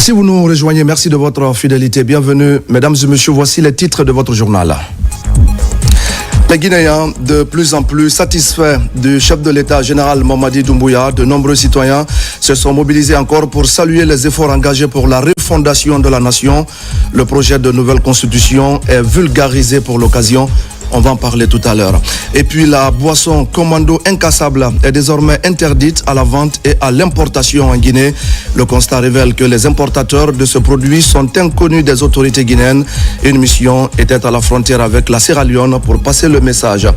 Si vous nous rejoignez, merci de votre fidélité. Bienvenue, mesdames et messieurs, voici les titres de votre journal. Les Guinéens, de plus en plus satisfaits du chef de l'État général Mamadi Doumbouya, de nombreux citoyens se sont mobilisés encore pour saluer les efforts engagés pour la refondation de la nation. Le projet de nouvelle constitution est vulgarisé pour l'occasion. On va en parler tout à l'heure. Et puis la boisson Commando incassable est désormais interdite à la vente et à l'importation en Guinée. Le constat révèle que les importateurs de ce produit sont inconnus des autorités guinéennes. Une mission était à la frontière avec la Sierra Leone pour passer le message.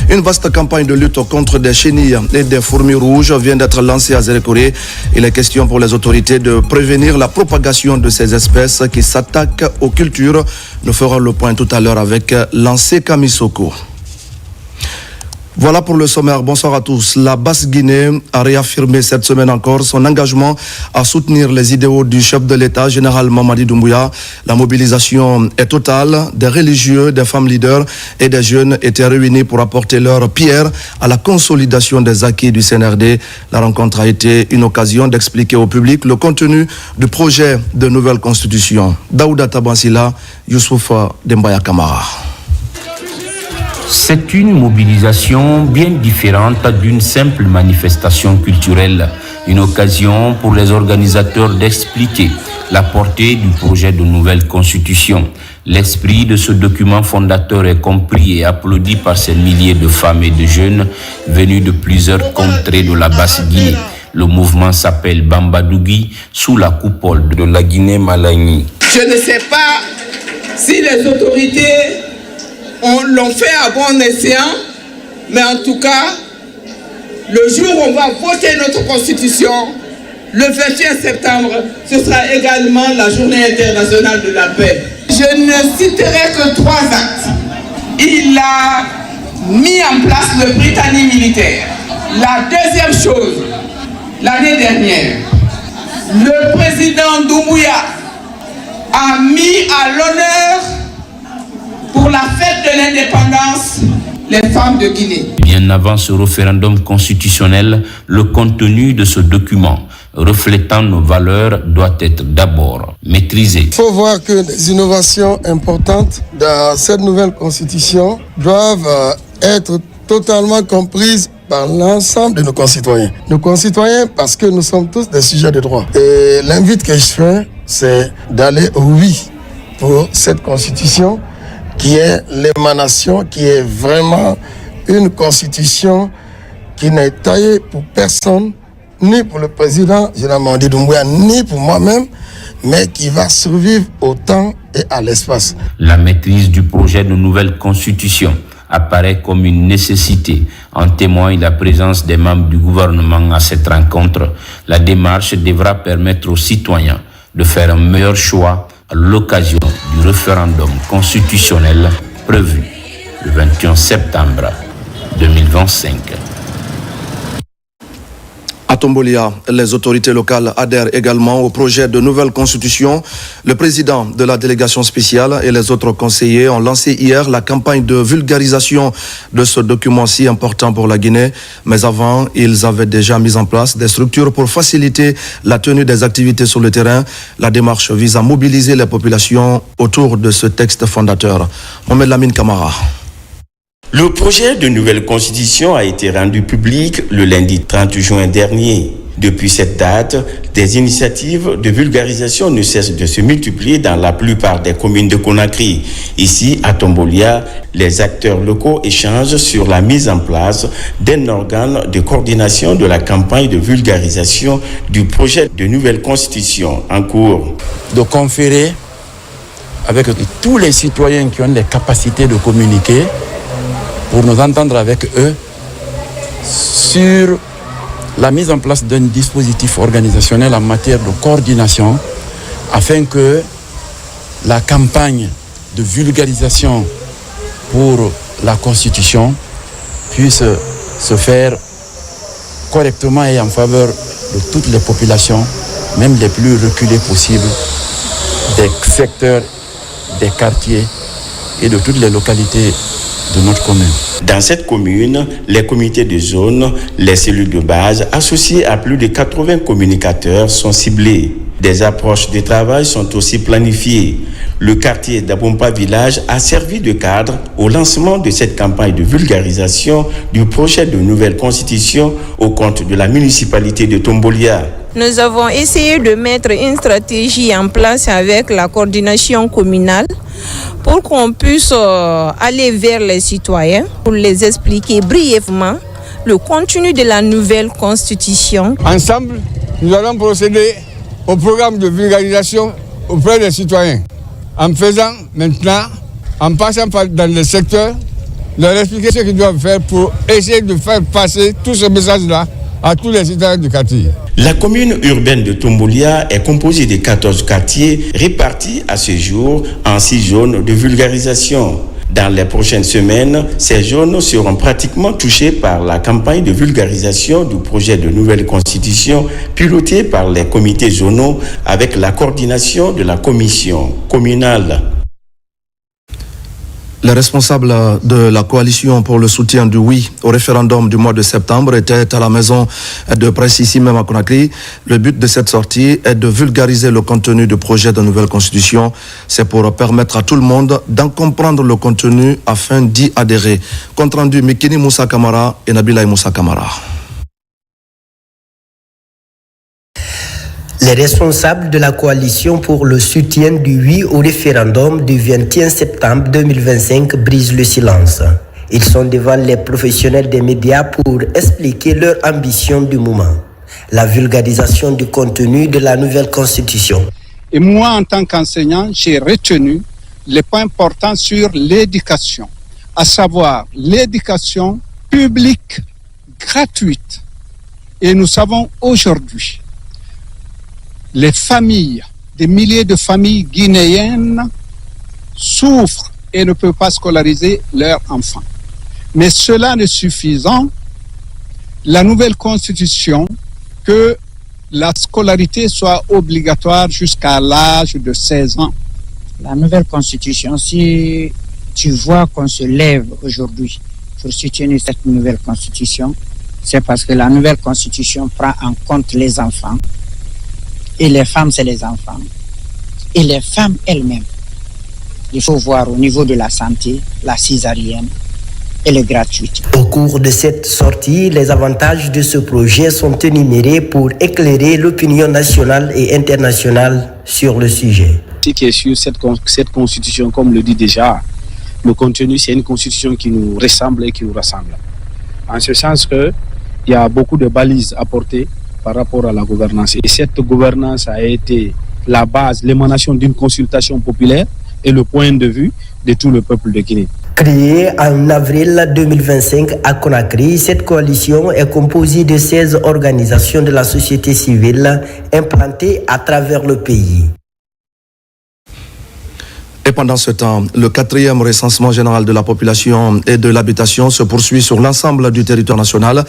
Une vaste campagne de lutte contre des chenilles et des fourmis rouges vient d'être lancée à Zérékoré. Il est question pour les autorités de prévenir la propagation de ces espèces qui s'attaquent aux cultures. Nous ferons le point tout à l'heure avec Lancé Kamisoko. Voilà pour le sommaire. Bonsoir à tous. La Basse-Guinée a réaffirmé cette semaine encore son engagement à soutenir les idéaux du chef de l'État, général Mamadi Doumbouya. La mobilisation est totale. Des religieux, des femmes leaders et des jeunes étaient réunis pour apporter leur pierre à la consolidation des acquis du CNRD. La rencontre a été une occasion d'expliquer au public le contenu du projet de nouvelle constitution. Daouda Tabansila, Youssoufa Dembaya Kamara. C'est une mobilisation bien différente d'une simple manifestation culturelle. Une occasion pour les organisateurs d'expliquer la portée du projet de nouvelle constitution. L'esprit de ce document fondateur est compris et applaudi par ces milliers de femmes et de jeunes venus de plusieurs contrées de la Basse-Guinée. Le mouvement s'appelle Bambadougi sous la coupole de la Guinée-Malani. Je ne sais pas si les autorités l'ont fait à bon escient, mais en tout cas, le jour où on va voter notre constitution, le 21 septembre, ce sera également la journée internationale de la paix. Je ne citerai que 3 actes. Il a mis en place le Britannique militaire. La deuxième chose, l'année dernière, le président Doumbouya a mis à l'honneur pour la fête de l'indépendance, les femmes de Guinée. Bien avant ce référendum constitutionnel, le contenu de ce document reflétant nos valeurs doit être d'abord maîtrisé. Il faut voir que les innovations importantes dans cette nouvelle constitution doivent être totalement comprises par l'ensemble de nos concitoyens. Nos concitoyens parce que nous sommes tous des sujets de droit. Et l'invite que je fais, c'est d'aller au oui pour cette constitution qui est l'émanation, qui est vraiment une constitution qui n'est taillée pour personne, ni pour le président général Mamadi Doumbouya, ni pour moi-même, mais qui va survivre au temps et à l'espace. La maîtrise du projet de nouvelle constitution apparaît comme une nécessité. En témoigne la présence des membres du gouvernement à cette rencontre. La démarche devra permettre aux citoyens de faire un meilleur choix à l'occasion du référendum constitutionnel prévu le 21 septembre 2025. À Tombolia, les autorités locales adhèrent également au projet de nouvelle constitution. Le président de la délégation spéciale et les autres conseillers ont lancé hier la campagne de vulgarisation de ce document si important pour la Guinée. Mais avant, ils avaient déjà mis en place des structures pour faciliter la tenue des activités sur le terrain. La démarche vise à mobiliser les populations autour de ce texte fondateur. Mohamed Lamine Kamara. Le projet de nouvelle constitution a été rendu public le lundi 30 juin dernier. Depuis cette date, des initiatives de vulgarisation ne cessent de se multiplier dans la plupart des communes de Conakry. Ici, à Tombolia, les acteurs locaux échangent sur la mise en place d'un organe de coordination de la campagne de vulgarisation du projet de nouvelle constitution en cours. De conférer avec tous les citoyens qui ont les capacités de communiquer pour nous entendre avec eux sur la mise en place d'un dispositif organisationnel en matière de coordination afin que la campagne de vulgarisation pour la Constitution puisse se faire correctement et en faveur de toutes les populations, même les plus reculées possibles, des secteurs, des quartiers et de toutes les localités de notre commune. Dans cette commune, les comités de zone, les cellules de base, associés à plus de 80 communicateurs, sont ciblés. Des approches de travail sont aussi planifiées. Le quartier d'Abompa Village a servi de cadre au lancement de cette campagne de vulgarisation du projet de nouvelle constitution au compte de la municipalité de Tombolia. Nous avons essayé de mettre une stratégie en place avec la coordination communale pour qu'on puisse aller vers les citoyens, pour les expliquer brièvement le contenu de la nouvelle constitution. Ensemble, nous allons procéder au programme de vulgarisation auprès des citoyens. En faisant maintenant, en passant dans les secteurs, leur expliquer ce qu'ils doivent faire pour essayer de faire passer tout ce message-là à tous les citoyens du quartier. La commune urbaine de Tombolia est composée de 14 quartiers répartis à ce jour en 6 zones de vulgarisation. Dans les prochaines semaines, ces zones seront pratiquement touchées par la campagne de vulgarisation du projet de nouvelle constitution pilotée par les comités zonaux avec la coordination de la commission communale. Les responsables de la coalition pour le soutien du oui au référendum du mois de septembre étaient à la maison de presse ici même à Conakry. Le but de cette sortie est de vulgariser le contenu du projet de nouvelle constitution. C'est pour permettre à tout le monde d'en comprendre le contenu afin d'y adhérer. Compte rendu Mikini Moussa Kamara et Nabila Moussa Kamara. Les responsables de la coalition pour le soutien du oui au référendum du 21 septembre 2025 brisent le silence. Ils sont devant les professionnels des médias pour expliquer leur ambition du moment, la vulgarisation du contenu de la nouvelle constitution. Et moi, en tant qu'enseignant, j'ai retenu les points importants sur l'éducation, à savoir l'éducation publique gratuite. Et nous savons aujourd'hui, les familles, des milliers de familles guinéennes souffrent et ne peuvent pas scolariser leurs enfants. Mais cela ne suffisant, la nouvelle constitution, que la scolarité soit obligatoire jusqu'à l'âge de 16 ans. La nouvelle constitution, si tu vois qu'on se lève aujourd'hui pour soutenir cette nouvelle constitution, c'est parce que la nouvelle constitution prend en compte les enfants. Et les femmes, c'est les enfants. Et les femmes elles-mêmes. Il faut voir au niveau de la santé, la césarienne et le gratuit. Au cours de cette sortie, les avantages de ce projet sont énumérés pour éclairer l'opinion nationale et internationale sur le sujet. Ce qui est sûr, cette constitution, comme le dit déjà, le contenu, c'est une constitution qui nous ressemble et qui nous rassemble. En ce sens qu'il y a beaucoup de balises apportées par rapport à la gouvernance. Et cette gouvernance a été la base, l'émanation d'une consultation populaire et le point de vue de tout le peuple de Guinée. Créée en avril 2025 à Conakry, cette coalition est composée de 16 organisations de la société civile implantées à travers le pays. Et pendant ce temps, le 4e recensement général de la population et de l'habitation se poursuit sur l'ensemble du territoire national.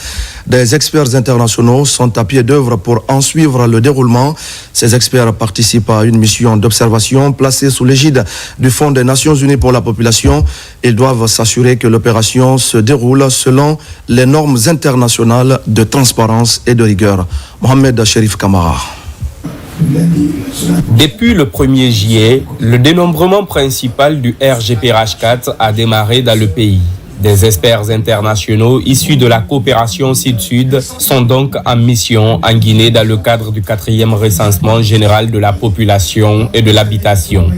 Des experts internationaux sont à pied d'œuvre pour en suivre le déroulement. Ces experts participent à une mission d'observation placée sous l'égide du Fonds des Nations Unies pour la population. Ils doivent s'assurer que l'opération se déroule selon les normes internationales de transparence et de rigueur. Mohamed Sherif Kamara. Depuis le 1er juillet, le dénombrement principal du RGPH4 a démarré dans le pays. Des experts internationaux issus de la coopération Sud-Sud sont donc en mission en Guinée dans le cadre du 4e recensement général de la population et de l'habitation.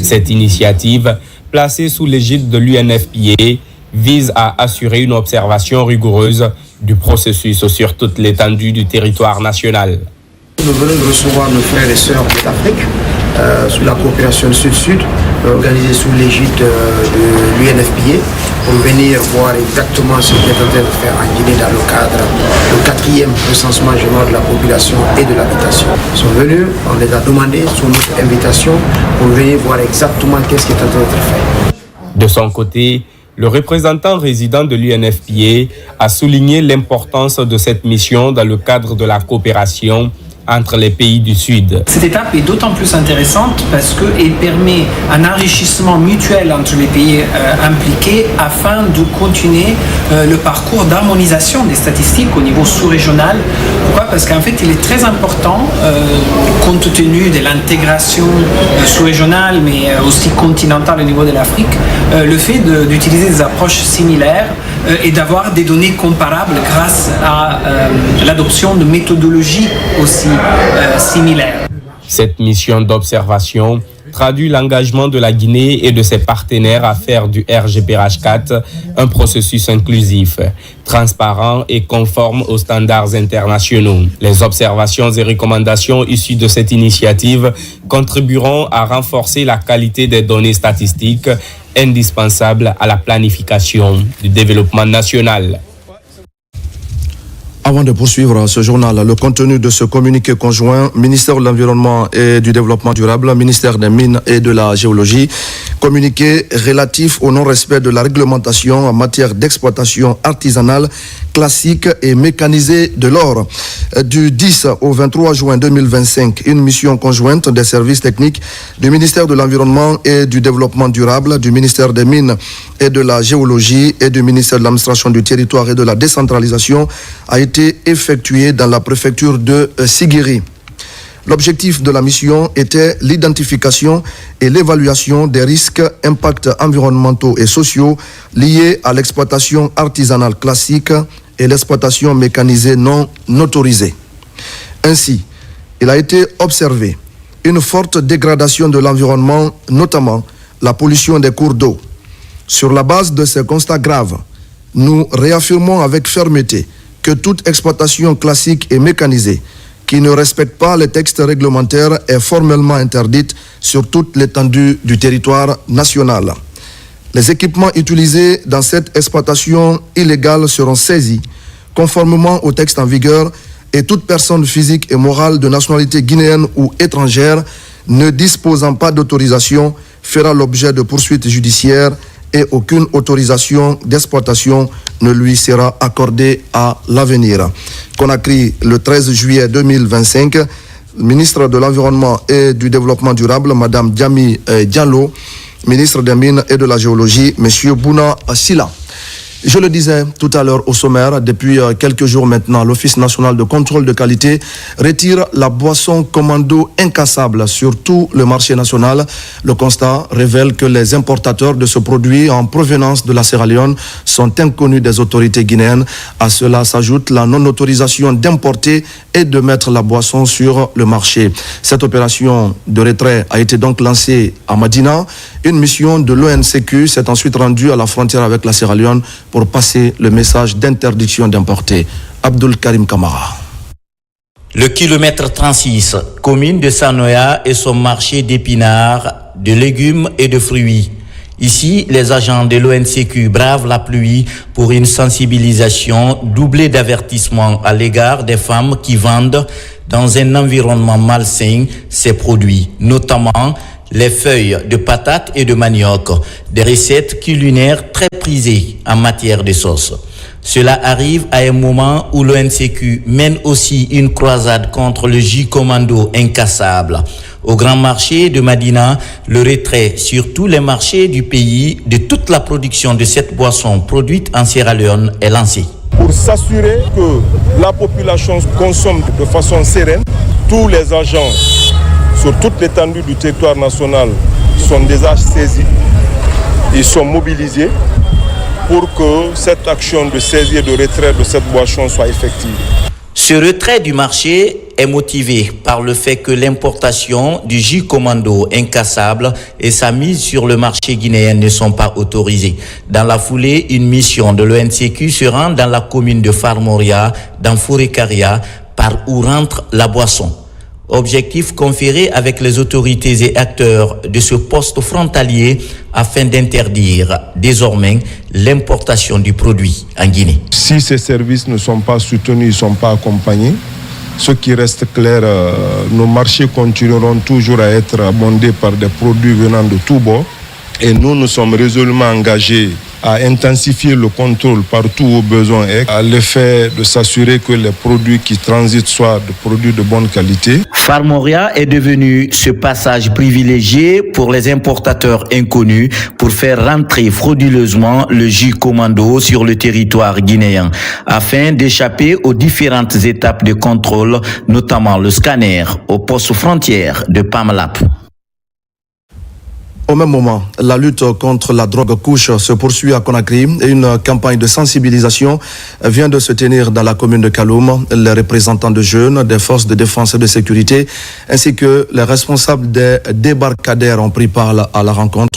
Cette initiative, placée sous l'égide de l'UNFPA, vise à assurer une observation rigoureuse du processus sur toute l'étendue du territoire national. Nous venons de recevoir nos frères et sœurs d'Afrique sous la coopération Sud-Sud, organisée sous l'égide de l'UNFPA, pour venir voir exactement ce qui est en train de faire en Guinée dans le cadre du 4e recensement général de la population et de l'habitation. Ils sont venus, on les a demandé sous notre invitation pour venir voir exactement qu'est-ce qui est en train d'être fait. De son côté, le représentant résident de l'UNFPA a souligné l'importance de cette mission dans le cadre de la coopération entre les pays du Sud. Cette étape est d'autant plus intéressante parce qu'elle permet un enrichissement mutuel entre les pays impliqués afin de continuer le parcours d'harmonisation des statistiques au niveau sous-régional. Pourquoi ? Parce qu'en fait, il est très important, compte tenu de l'intégration sous-régionale, mais aussi continentale au niveau de l'Afrique, le fait d'utiliser des approches similaires et d'avoir des données comparables grâce à l'adoption de méthodologies aussi similaires. Cette mission d'observation traduit l'engagement de la Guinée et de ses partenaires à faire du RGPRH4 un processus inclusif, transparent et conforme aux standards internationaux. Les observations et recommandations issues de cette initiative contribueront à renforcer la qualité des données statistiques indispensables à la planification du développement national. Avant de poursuivre ce journal, le contenu de ce communiqué conjoint, ministère de l'Environnement et du Développement durable, ministère des Mines et de la Géologie, communiqué relatif au non-respect de la réglementation en matière d'exploitation artisanale, classique et mécanisée de l'or. Du 10 au 23 juin 2025, une mission conjointe des services techniques du ministère de l'Environnement et du Développement durable, du ministère des Mines et de la Géologie et du ministère de l'Administration du Territoire et de la Décentralisation a été effectuée dans la préfecture de Sigiri. L'objectif de la mission était l'identification et l'évaluation des risques, impacts environnementaux et sociaux liés à l'exploitation artisanale classique et l'exploitation mécanisée non autorisée. Ainsi, il a été observé une forte dégradation de l'environnement, notamment la pollution des cours d'eau. Sur la base de ces constats graves, nous réaffirmons avec fermeté que toute exploitation classique et mécanisée qui ne respecte pas les textes réglementaires est formellement interdite sur toute l'étendue du territoire national. Les équipements utilisés dans cette exploitation illégale seront saisis conformément aux textes en vigueur et toute personne physique et morale de nationalité guinéenne ou étrangère ne disposant pas d'autorisation fera l'objet de poursuites judiciaires et aucune autorisation d'exploitation ne lui sera accordée à l'avenir. Conakry, le 13 juillet 2025, le ministre de l'Environnement et du Développement durable, Mme Diami Diallo, ministre des Mines et de la Géologie, M. Bouna Silla. Je le disais tout à l'heure au sommaire, depuis quelques jours maintenant, l'Office national de contrôle de qualité retire la boisson commando incassable sur tout le marché national. Le constat révèle que les importateurs de ce produit en provenance de la Sierra Leone sont inconnus des autorités guinéennes. À cela s'ajoute la non-autorisation d'importer et de mettre la boisson sur le marché. Cette opération de retrait a été donc lancée à Madina. Une mission de l'ONCQ s'est ensuite rendue à la frontière avec la Sierra Leone pour passer le message d'interdiction d'importer. Abdul Karim Kamara. Le kilomètre 36, commune de Sanoya et son marché d'épinards, de légumes et de fruits. Ici, les agents de l'ONCQ bravent la pluie pour une sensibilisation doublée d'avertissements à l'égard des femmes qui vendent dans un environnement malsain ces produits, notamment les feuilles de patates et de manioc, des recettes culinaires très prisées en matière de sauce. Cela arrive à un moment où l'ONCQ mène aussi une croisade contre le jus commando incassable. Au grand marché de Madina, le retrait sur tous les marchés du pays de toute la production de cette boisson produite en Sierra Leone est lancé. Pour s'assurer que la population consomme de façon sereine, tous les agents sur toute l'étendue du territoire national sont déjà saisis, ils sont mobilisés pour que cette action de saisie et de retrait de cette boisson soit effective. Ce retrait du marché est motivé par le fait que l'importation du jus commando incassable et sa mise sur le marché guinéen ne sont pas autorisées. Dans la foulée, une mission de l'ONCQ se rend dans la commune de Farmoria, dans Fourekaria, par où rentre la boisson. Objectif conféré avec les autorités et acteurs de ce poste frontalier afin d'interdire désormais l'importation du produit en Guinée. Si ces services ne sont pas soutenus, ils ne sont pas accompagnés, ce qui reste clair, nos marchés continueront toujours à être abondés par des produits venant de tous bords. Et nous sommes résolument engagés à intensifier le contrôle partout où besoin est, à l'effet de s'assurer que les produits qui transitent soient des produits de bonne qualité. Farmoria est devenu ce passage privilégié pour les importateurs inconnus pour faire rentrer frauduleusement le jus commando sur le territoire guinéen afin d'échapper aux différentes étapes de contrôle, notamment le scanner au poste frontière de Pamlap. Au même moment, la lutte contre la drogue couche se poursuit à Conakry et une campagne de sensibilisation vient de se tenir dans la commune de Kaloum. Les représentants de jeunes, des forces de défense et de sécurité, ainsi que les responsables des débarcadères ont pris part à la rencontre.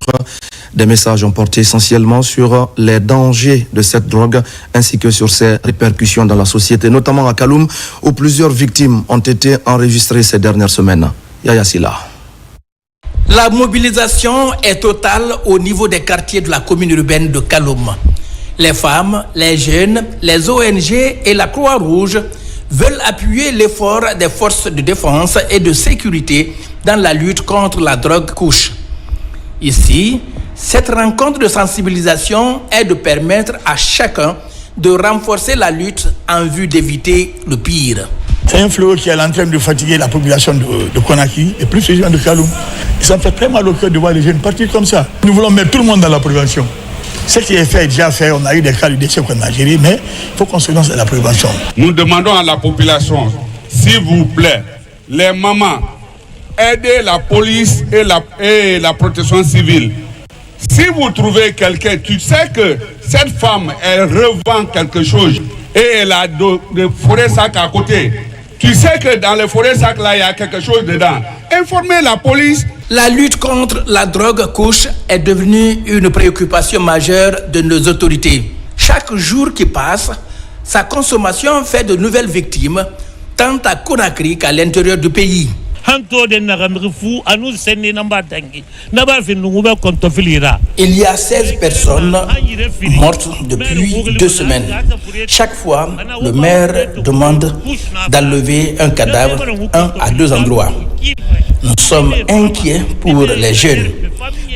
Des messages ont porté essentiellement sur les dangers de cette drogue ainsi que sur ses répercussions dans la société, notamment à Kaloum où plusieurs victimes ont été enregistrées ces dernières semaines. Yaya Silla. La mobilisation est totale au niveau des quartiers de la commune urbaine de Kaloum. Les femmes, les jeunes, les ONG et la Croix-Rouge veulent appuyer l'effort des forces de défense et de sécurité dans la lutte contre la drogue couche. Ici, cette rencontre de sensibilisation est de permettre à chacun de renforcer la lutte en vue d'éviter le pire. C'est un fléau qui est en train de fatiguer la population de Conakry et plus les gens de Kaloum. Ça me fait très mal au cœur de voir les jeunes partir comme ça. Nous voulons mettre tout le monde dans la prévention. Ce qui est fait est déjà fait. On a eu des cas de décès qu'on a gérés, mais il faut qu'on se lance dans la prévention. Nous demandons à la population, s'il vous plaît, les mamans, aidez la police et la protection civile. Si vous trouvez quelqu'un, tu sais que cette femme, elle revend quelque chose et elle a des forêts sacs à côté. Tu sais que dans les forêts sacs là, il y a quelque chose dedans. Informez la police. La lutte contre la drogue couche est devenue une préoccupation majeure de nos autorités. Chaque jour qui passe, sa consommation fait de nouvelles victimes, tant à Conakry qu'à l'intérieur du pays. Il y a 16 personnes mortes depuis 2 semaines. Chaque fois, le maire demande d'enlever un cadavre 1 à 2 endroits. Nous sommes inquiets pour les jeunes.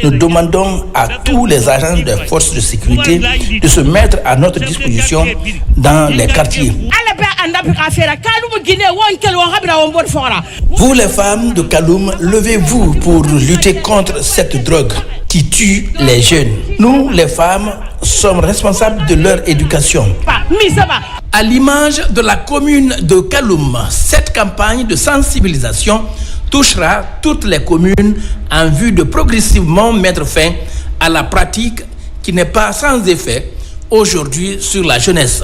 Nous demandons à tous les agents des forces de sécurité de se mettre à notre disposition dans les quartiers. Vous les femmes de Kaloum, levez-vous pour lutter contre cette drogue qui tue les jeunes. Nous, les femmes, sommes responsables de leur éducation. À l'image de la commune de Kaloum, cette campagne de sensibilisation touchera toutes les communes en vue de progressivement mettre fin à la pratique qui n'est pas sans effet aujourd'hui sur la jeunesse.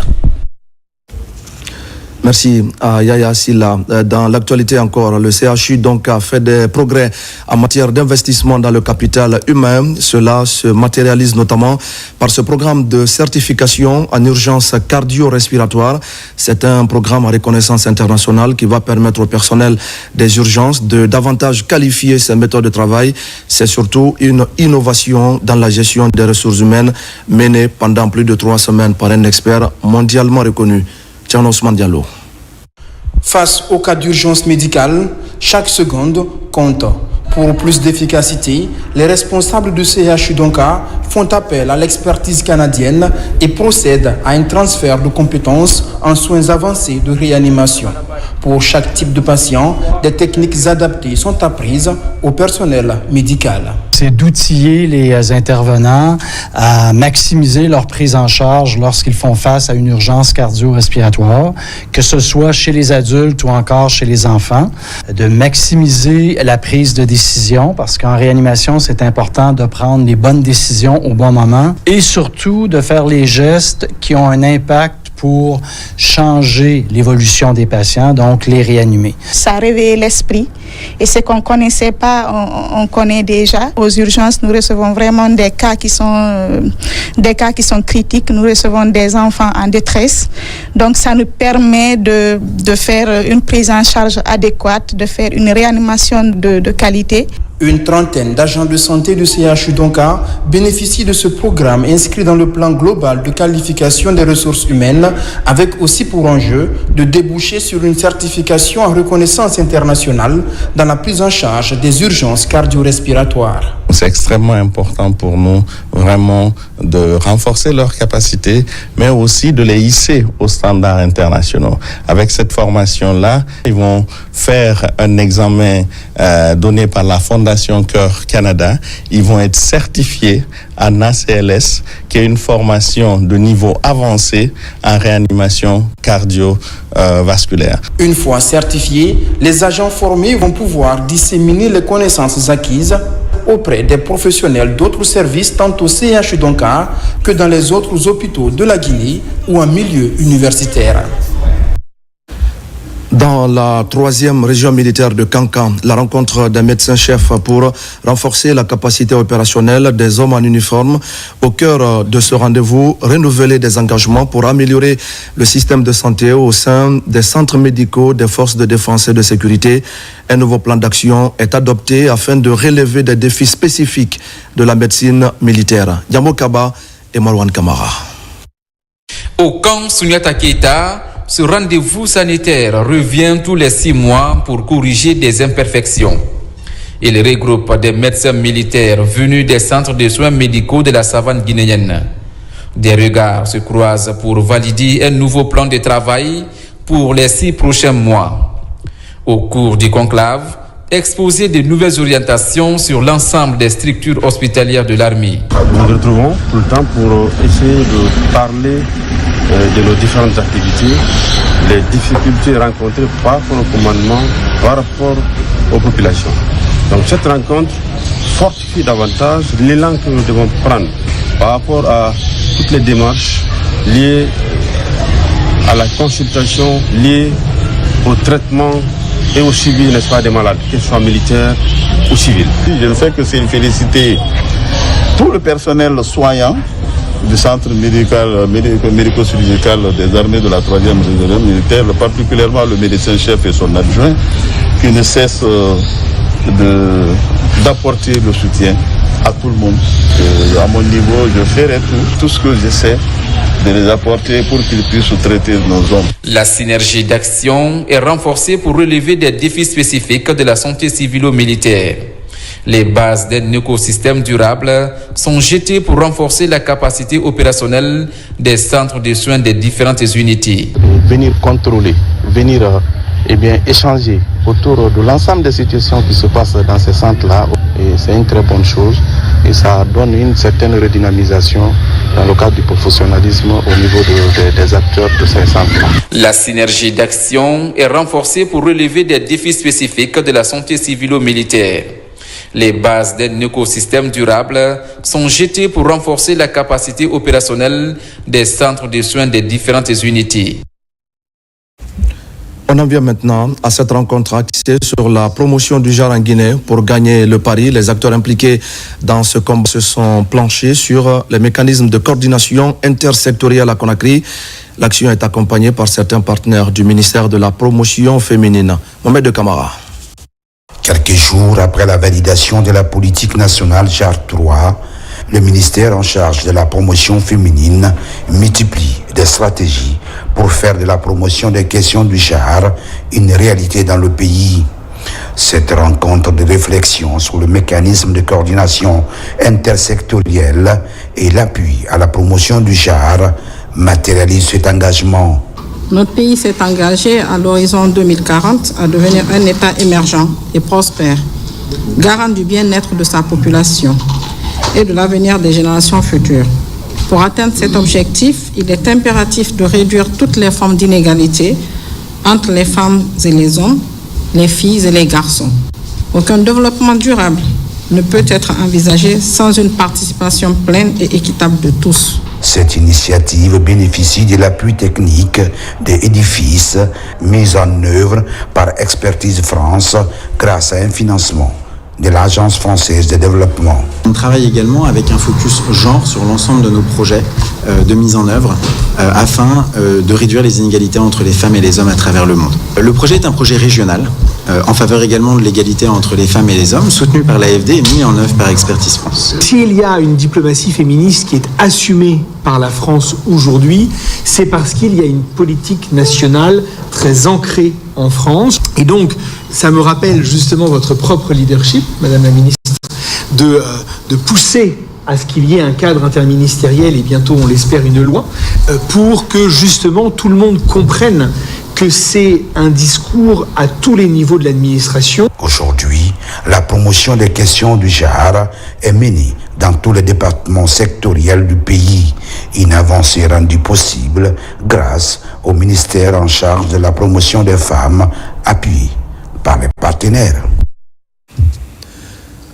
Merci à Yaya Silla. Dans l'actualité encore, le CHU donc a fait des progrès en matière d'investissement dans le capital humain. Cela se matérialise notamment par ce programme de certification en urgence cardio-respiratoire. C'est un programme à reconnaissance internationale qui va permettre au personnel des urgences de davantage qualifier ses méthodes de travail. C'est surtout une innovation dans la gestion des ressources humaines menée pendant plus de 3 semaines par un expert mondialement reconnu. Tiano Ousmane Diallo. Face au cas d'urgence médicale, chaque seconde compte. Pour plus d'efficacité, les responsables du CHU Donka font appel à l'expertise canadienne et procèdent à un transfert de compétences en soins avancés de réanimation. Pour chaque type de patient, des techniques adaptées sont apprises au personnel médical. C'est d'outiller les intervenants à maximiser leur prise en charge lorsqu'ils font face à une urgence cardio-respiratoire, que ce soit chez les adultes ou encore chez les enfants, de maximiser la prise de décision, parce qu'en réanimation, c'est important de prendre les bonnes décisions au bon moment et surtout de faire les gestes qui ont un impact pour changer l'évolution des patients, donc les réanimer. Ça réveille l'esprit et ce qu'on ne connaissait pas, on connaît déjà. Aux urgences, nous recevons vraiment des cas qui sont critiques. Nous recevons des enfants en détresse. Donc ça nous permet de faire une prise en charge adéquate, de faire une réanimation de qualité. Une trentaine d'agents de santé du CHU Donka bénéficient de ce programme inscrit dans le plan global de qualification des ressources humaines, avec aussi pour enjeu de déboucher sur une certification en reconnaissance internationale dans la prise en charge des urgences cardio-respiratoires. C'est extrêmement important pour nous vraiment de renforcer leurs capacités, mais aussi de les hisser aux standards internationaux. Avec cette formation-là, ils vont faire un examen donné par la Fondation Cœur Canada. Ils vont être certifiés en ACLS, qui est une formation de niveau avancé en réanimation cardiovasculaire. Une fois certifiés, les agents formés vont pouvoir disséminer les connaissances acquises auprès des professionnels d'autres services, tant au CHU Donka que dans les autres hôpitaux de la Guinée ou en milieu universitaire. Dans la 3e région militaire de Kankan, la rencontre d'un médecin-chef pour renforcer la capacité opérationnelle des hommes en uniforme. Au cœur de ce rendez-vous, renouveler des engagements pour améliorer le système de santé au sein des centres médicaux des forces de défense et de sécurité. Un nouveau plan d'action est adopté afin de relever des défis spécifiques de la médecine militaire. Yamo Kaba et Marwan Kamara. Au camp Souniata Keita, ce rendez-vous sanitaire revient tous les 6 mois pour corriger des imperfections. Il regroupe des médecins militaires venus des centres de soins médicaux de la savane guinéenne. Des regards se croisent pour valider un nouveau plan de travail pour les 6 prochains mois. Au cours du conclave, exposer de nouvelles orientations sur l'ensemble des structures hospitalières de l'armée. Nous nous retrouvons tout le temps pour essayer de parler de nos différentes activités, les difficultés rencontrées par rapport au commandement, par rapport aux populations. Donc cette rencontre fortifie davantage l'élan que nous devons prendre par rapport à toutes les démarches liées à la consultation, liées au traitement et au suivi, n'est-ce pas, des malades, qu'ils soient militaires ou civils. Je ne fais que féliciter tout le personnel soignant du centre médico-chirurgical des armées de la 3e région militaire, particulièrement le médecin-chef et son adjoint, qui ne cessent d'apporter le soutien à tout le monde. À mon niveau, je ferai tout ce que j'essaie de les apporter pour qu'ils puissent traiter nos hommes. La synergie d'action est renforcée pour relever des défis spécifiques de la santé civilo-militaire. Les bases d'un écosystème durable sont jetées pour renforcer la capacité opérationnelle des centres de soins des différentes unités. Venir contrôler, venir échanger autour de l'ensemble des situations qui se passent dans ces centres-là, c'est une très bonne chose et ça donne une certaine redynamisation dans le cadre du professionnalisme au niveau des acteurs de ces centres-là. La synergie d'action est renforcée pour relever des défis spécifiques de la santé civilo-militaire. Les bases d'un écosystème durable sont jetées pour renforcer la capacité opérationnelle des centres de soins des différentes unités. On en vient maintenant à cette rencontre axée sur la promotion du genre en Guinée. Pour gagner le pari, les acteurs impliqués dans ce combat se sont planchés sur les mécanismes de coordination intersectorielle à Conakry. L'action est accompagnée par certains partenaires du ministère de la Promotion féminine. Mohamed Kamara. Quelques jours après la validation de la politique nationale JAR 3, le ministère en charge de la promotion féminine multiplie des stratégies pour faire de la promotion des questions du genre une réalité dans le pays. Cette rencontre de réflexion sur le mécanisme de coordination intersectorielle et l'appui à la promotion du genre matérialise cet engagement. Notre pays s'est engagé à l'horizon 2040 à devenir un État émergent et prospère, garant du bien-être de sa population et de l'avenir des générations futures. Pour atteindre cet objectif, il est impératif de réduire toutes les formes d'inégalité entre les femmes et les hommes, les filles et les garçons. Aucun développement durable ne peut être envisagé sans une participation pleine et équitable de tous. Cette initiative bénéficie de l'appui technique des édifices mis en œuvre par Expertise France grâce à un financement de l'Agence française de développement. On travaille également avec un focus genre sur l'ensemble de nos projets de mise en œuvre afin de réduire les inégalités entre les femmes et les hommes à travers le monde. Le projet est un projet régional en faveur également de l'égalité entre les femmes et les hommes, soutenu par l'AFD et mis en œuvre par Expertise France. S'il y a une diplomatie féministe qui est assumée par la France aujourd'hui, c'est parce qu'il y a une politique nationale très ancrée en France. Et donc, ça me rappelle justement votre propre leadership, Madame la Ministre, de pousser à ce qu'il y ait un cadre interministériel et bientôt, on l'espère, une loi, pour que justement tout le monde comprenne que c'est un discours à tous les niveaux de l'administration. Aujourd'hui, la promotion des questions du genre est menée dans tous les départements sectoriels du pays. Une avancée rendue possible grâce au ministère en charge de la promotion des femmes, appuyé par les partenaires.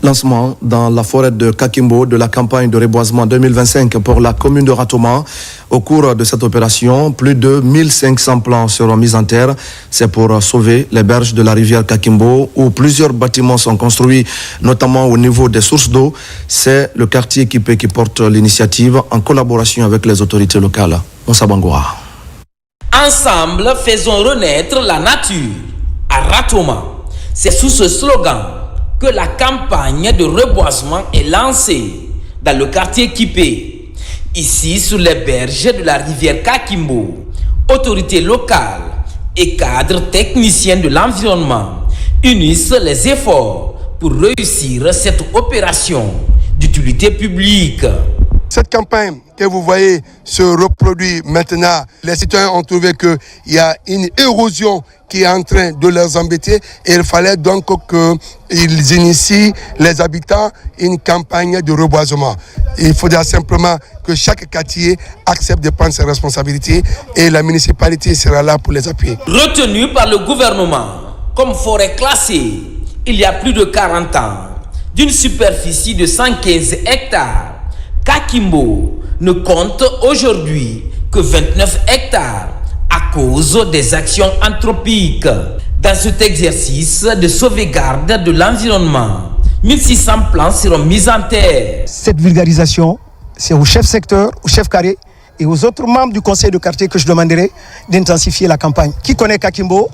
Lancement dans la forêt de Kakimbo de la campagne de reboisement 2025 pour la commune de Ratoma. Au cours de cette opération, plus de 1500 plants seront mis en terre. C'est pour sauver les berges de la rivière Kakimbo où plusieurs bâtiments sont construits, notamment au niveau des sources d'eau. C'est le quartier équipé qui porte l'initiative en collaboration avec les autorités locales. Moussa Bangoura. Ensemble, faisons renaître la nature à Ratoma. C'est sous ce slogan que la campagne de reboisement est lancée dans le quartier équipé. Ici, sur les berges de la rivière Kakimbo, autorités locales et cadres techniciens de l'environnement unissent les efforts pour réussir cette opération d'utilité publique. Cette campagne que vous voyez se reproduit maintenant. Les citoyens ont trouvé qu'il y a une érosion qui est en train de les embêter et il fallait donc qu'ils initient, les habitants, une campagne de reboisement. Il faudra simplement que chaque quartier accepte de prendre ses responsabilités et la municipalité sera là pour les appuyer. Retenu par le gouvernement comme forêt classée il y a plus de 40 ans, d'une superficie de 115 hectares, Kakimbo ne compte aujourd'hui que 29 hectares à cause des actions anthropiques. Dans cet exercice de sauvegarde de l'environnement, 1600 plants seront mis en terre. Cette vulgarisation, c'est au chef secteur, au chef carré et aux autres membres du conseil de quartier que je demanderai d'intensifier la campagne. Qui connaît Kakimbo?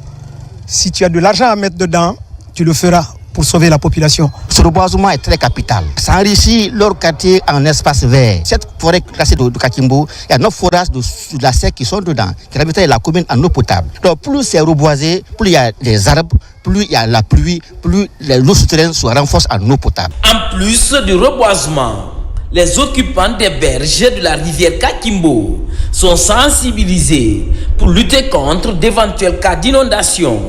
Si tu as de l'argent à mettre dedans, tu le feras pour sauver la population. Ce reboisement est très capital. Ça enrichit leur quartier en espace vert. Cette forêt classée de Kakimbo, il y a 9 forages de la SEC qui sont dedans, qui ravitaillent la commune en eau potable. Donc plus c'est reboisé, plus il y a des arbres, plus il y a la pluie, plus l'eau souterraine se renforce en eau potable. En plus du reboisement, les occupants des berges de la rivière Kakimbo sont sensibilisés pour lutter contre d'éventuels cas d'inondation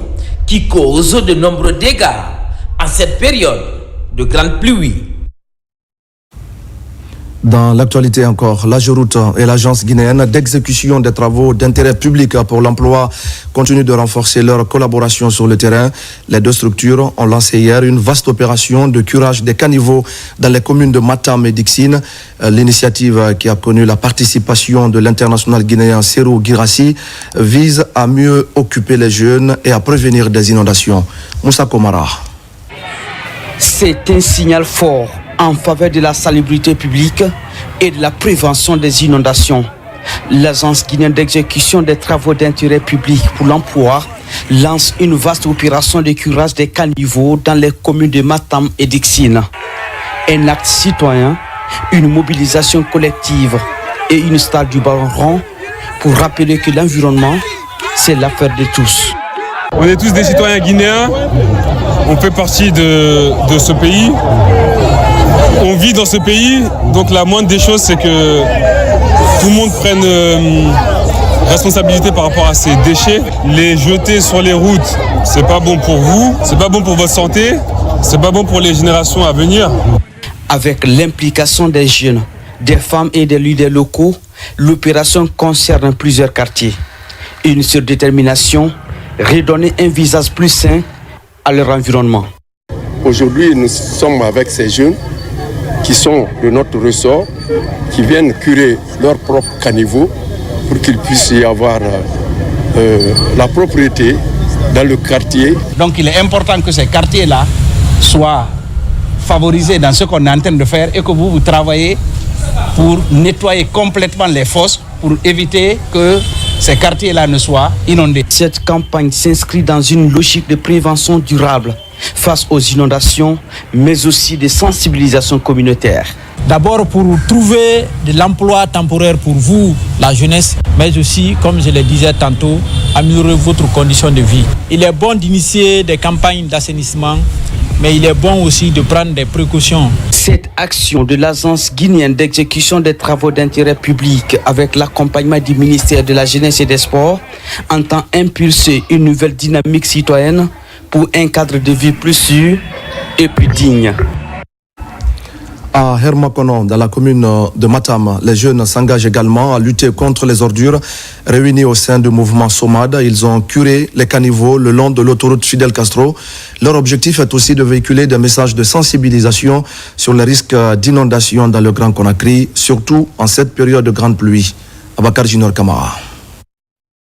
qui causent de nombreux dégâts en cette période de grande pluie. Dans l'actualité encore, l'AGEROUTE et l'Agence guinéenne d'exécution des travaux d'intérêt public pour l'emploi continuent de renforcer leur collaboration sur le terrain. Les deux structures ont lancé hier une vaste opération de curage des caniveaux dans les communes de Matam et Dixine. L'initiative, qui a connu la participation de l'international guinéen Serou Girassi, vise à mieux occuper les jeunes et à prévenir des inondations. Moussa Komara. C'est un signal fort en faveur de la salubrité publique et de la prévention des inondations. L'Agence guinéenne d'exécution des travaux d'intérêt public pour l'emploi lance une vaste opération de curage des caniveaux dans les communes de Matam et Dixine. Un acte citoyen, une mobilisation collective et une stade du ballon rond pour rappeler que l'environnement, c'est l'affaire de tous. On est tous des citoyens guinéens, on fait partie de ce pays, on vit dans ce pays, donc la moindre des choses c'est que tout le monde prenne responsabilité par rapport à ces déchets. Les jeter sur les routes, c'est pas bon pour vous, c'est pas bon pour votre santé, c'est pas bon pour les générations à venir. Avec l'implication des jeunes, des femmes et des leaders locaux, l'opération concerne plusieurs quartiers. Une surdétermination, redonner un visage plus sain à leur environnement. Aujourd'hui, nous sommes avec ces jeunes qui sont de notre ressort, qui viennent curer leurs propres caniveaux pour qu'il puisse y avoir la propriété dans le quartier. Donc il est important que ces quartiers-là soient favorisés dans ce qu'on est en train de faire et que vous travaillez pour nettoyer complètement les fosses pour éviter que ces quartiers-là ne soient inondés. Cette campagne s'inscrit dans une logique de prévention durable face aux inondations, mais aussi de sensibilisation communautaire. D'abord pour trouver de l'emploi temporaire pour vous, la jeunesse, mais aussi, comme je le disais tantôt, améliorer votre condition de vie. Il est bon d'initier des campagnes d'assainissement mais il est bon aussi de prendre des précautions. Cette action de l'Agence guinéenne d'exécution des travaux d'intérêt public avec l'accompagnement du ministère de la Jeunesse et des Sports entend impulser une nouvelle dynamique citoyenne pour un cadre de vie plus sûr et plus digne. À Hermakono, dans la commune de Matam, les jeunes s'engagent également à lutter contre les ordures. Réunis au sein du mouvement SOMAD, ils ont curé les caniveaux le long de l'autoroute Fidel Castro. Leur objectif est aussi de véhiculer des messages de sensibilisation sur les risques d'inondation dans le Grand Conakry, surtout en cette période de grande pluie. Abakar Junior Kamara.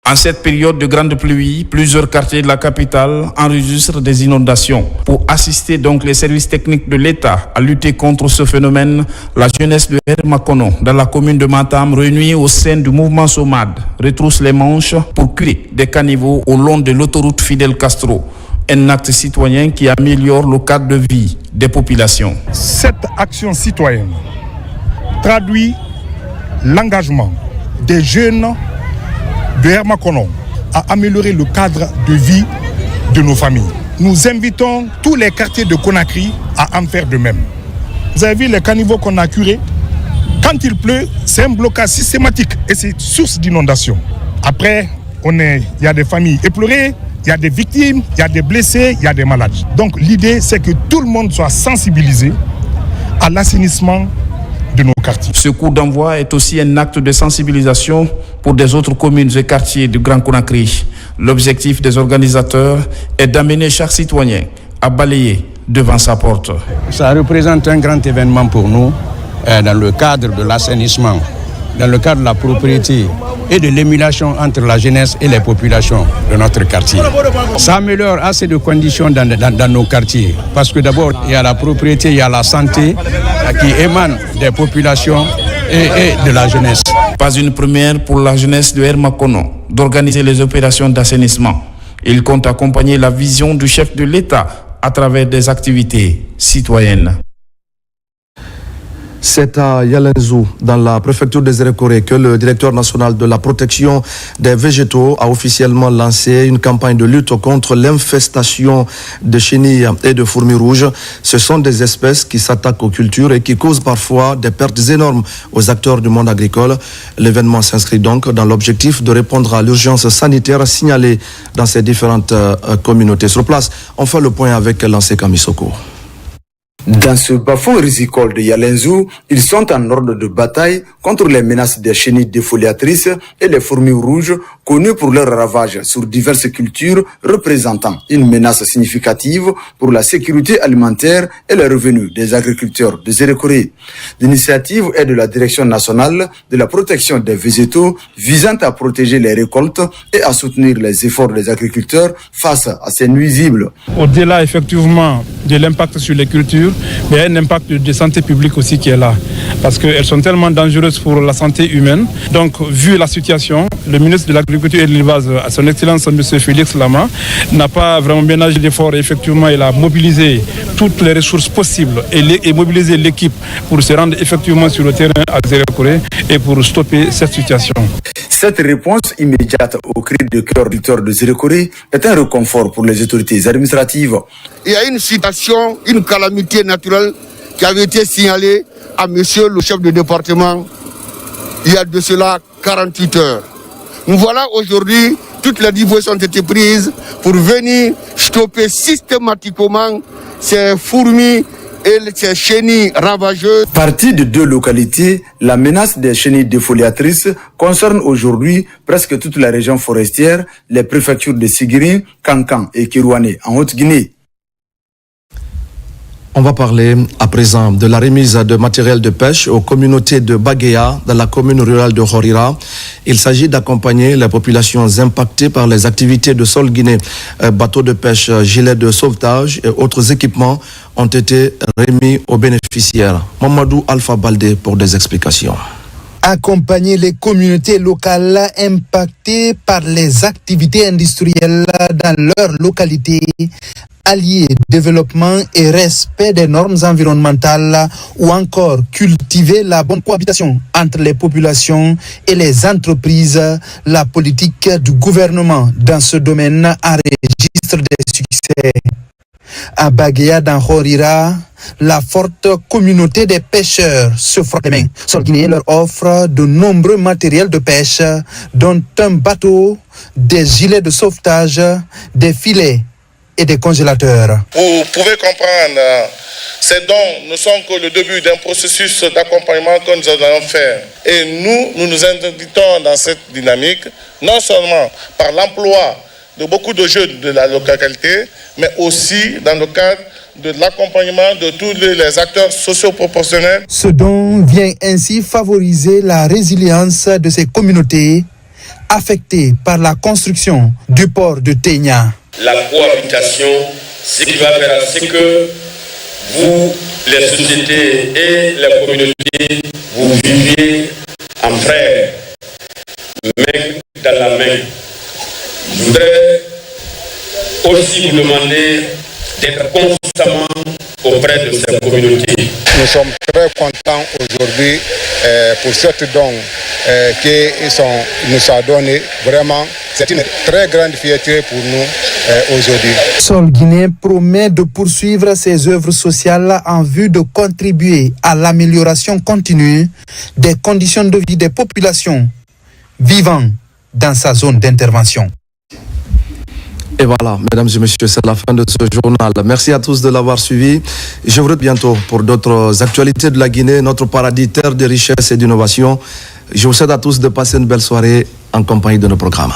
En cette période de grande pluie, plusieurs quartiers de la capitale enregistrent des inondations. Pour assister donc les services techniques de l'État à lutter contre ce phénomène, la jeunesse de Hermakono, dans la commune de Matam, réunie au sein du mouvement SOMAD, retrousse les manches pour créer des caniveaux au long de l'autoroute Fidel Castro. Un acte citoyen qui améliore le cadre de vie des populations. Cette action citoyenne traduit l'engagement des jeunes de Hermakono à améliorer le cadre de vie de nos familles. Nous invitons tous les quartiers de Conakry à en faire de même. Vous avez vu les caniveaux qu'on a curés. Quand il pleut, c'est un blocage systématique et c'est source d'inondation. Après, il y a des familles éplorées, il y a des victimes, il y a des blessés, il y a des malades. Donc l'idée, c'est que tout le monde soit sensibilisé à l'assainissement de nos quartiers. Ce coup d'envoi est aussi un acte de sensibilisation pour des autres communes et quartiers du Grand Conakry. L'objectif des organisateurs est d'amener chaque citoyen à balayer devant sa porte. Ça représente un grand événement pour nous dans le cadre de l'assainissement, dans le cadre de la propriété et de l'émulation entre la jeunesse et les populations de notre quartier. Ça améliore assez de conditions dans nos quartiers parce que d'abord il y a la propriété, il y a la santé qui émane des populations et de la jeunesse. Pas une première pour la jeunesse de Hermakono d'organiser les opérations d'assainissement. Il compte accompagner la vision du chef de l'État à travers des activités citoyennes. C'est à Yalenzou, dans la préfecture des Zérékoré, que le directeur national de la protection des végétaux a officiellement lancé une campagne de lutte contre l'infestation de chenilles et de fourmis rouges. Ce sont des espèces qui s'attaquent aux cultures et qui causent parfois des pertes énormes aux acteurs du monde agricole. L'événement s'inscrit donc dans l'objectif de répondre à l'urgence sanitaire signalée dans ces différentes communautés. Sur place, on fait le point avec Lancé Kamisoko. Dans ce bas-fond risicole de Yalenzou, ils sont en ordre de bataille contre les menaces des chenilles défoliatrices et les fourmis rouges, connues pour leur ravage sur diverses cultures, représentant une menace significative pour la sécurité alimentaire et les revenus des agriculteurs de Zérékoré. L'initiative est de la Direction nationale de la protection des végétaux, visant à protéger les récoltes et à soutenir les efforts des agriculteurs face à ces nuisibles. Au-delà effectivement de l'impact sur les cultures, mais il y a un impact de santé publique aussi qui est là, parce qu'elles sont tellement dangereuses pour la santé humaine. Donc, vu la situation, le ministre de l'Agriculture et de l'Élevage, à son Excellence M. Félix Lama, n'a pas vraiment ménagé d'efforts. Effectivement, il a mobilisé toutes les ressources possibles et mobilisé l'équipe pour se rendre effectivement sur le terrain à Zérékoré et pour stopper cette situation. Cette réponse immédiate au cri de cœur du territoire de Zérékoré est un réconfort pour les autorités administratives. Il y a une situation, une calamité naturelle qui avait été signalée à monsieur le chef de département il y a de cela 48 heures. Nous voilà aujourd'hui, toutes les dispositions ont été prises pour venir stopper systématiquement ces fourmis et ces chenilles ravageuses. Partie de 2 localités, la menace des chenilles défoliatrices concerne aujourd'hui presque toute la région forestière, les préfectures de Sigiri, Kankan et Kirouané en Haute-Guinée. On va parler à présent de la remise de matériel de pêche aux communautés de Bagéa dans la commune rurale de Horira. Il s'agit d'accompagner les populations impactées par les activités de sol guinéen. Bateaux de pêche, gilets de sauvetage et autres équipements ont été remis aux bénéficiaires. Mamadou Alpha Baldé pour des explications. Accompagner les communautés locales impactées par les activités industrielles dans leur localité, allier développement et respect des normes environnementales ou encore cultiver la bonne cohabitation entre les populations et les entreprises. La politique du gouvernement dans ce domaine enregistre des succès. À Baguéa, dans Horira, la forte communauté des pêcheurs se frotte les mains. Sol Guinée leur offre de nombreux matériels de pêche, dont un bateau, des gilets de sauvetage, des filets et des congélateurs. Vous pouvez comprendre, ces dons ne sont que le début d'un processus d'accompagnement que nous allons faire. Et nous nous invitons dans cette dynamique, non seulement par l'emploi de beaucoup de jeunes de la localité, mais aussi dans le cadre de l'accompagnement de tous les acteurs socio-proportionnels. Ce don vient ainsi favoriser la résilience de ces communautés affectées par la construction du port de Ténia. La cohabitation, ce qui va faire à ce que vous, les sociétés et les communautés, vous viviez en frères, main dans la main. Je voudrais aussi vous demander d'être constamment auprès de ces communautés. Nous sommes très contents aujourd'hui pour cette don qu'ils nous ont donné. Vraiment, c'est une très grande fierté pour nous aujourd'hui. Sol Guinée promet de poursuivre ses œuvres sociales en vue de contribuer à l'amélioration continue des conditions de vie des populations vivant dans sa zone d'intervention. Et voilà, mesdames et messieurs, c'est la fin de ce journal. Merci à tous de l'avoir suivi. Je vous retrouve bientôt pour d'autres actualités de la Guinée, notre paradis, terre de richesse et d'innovation. Je vous souhaite à tous de passer une belle soirée en compagnie de nos programmes.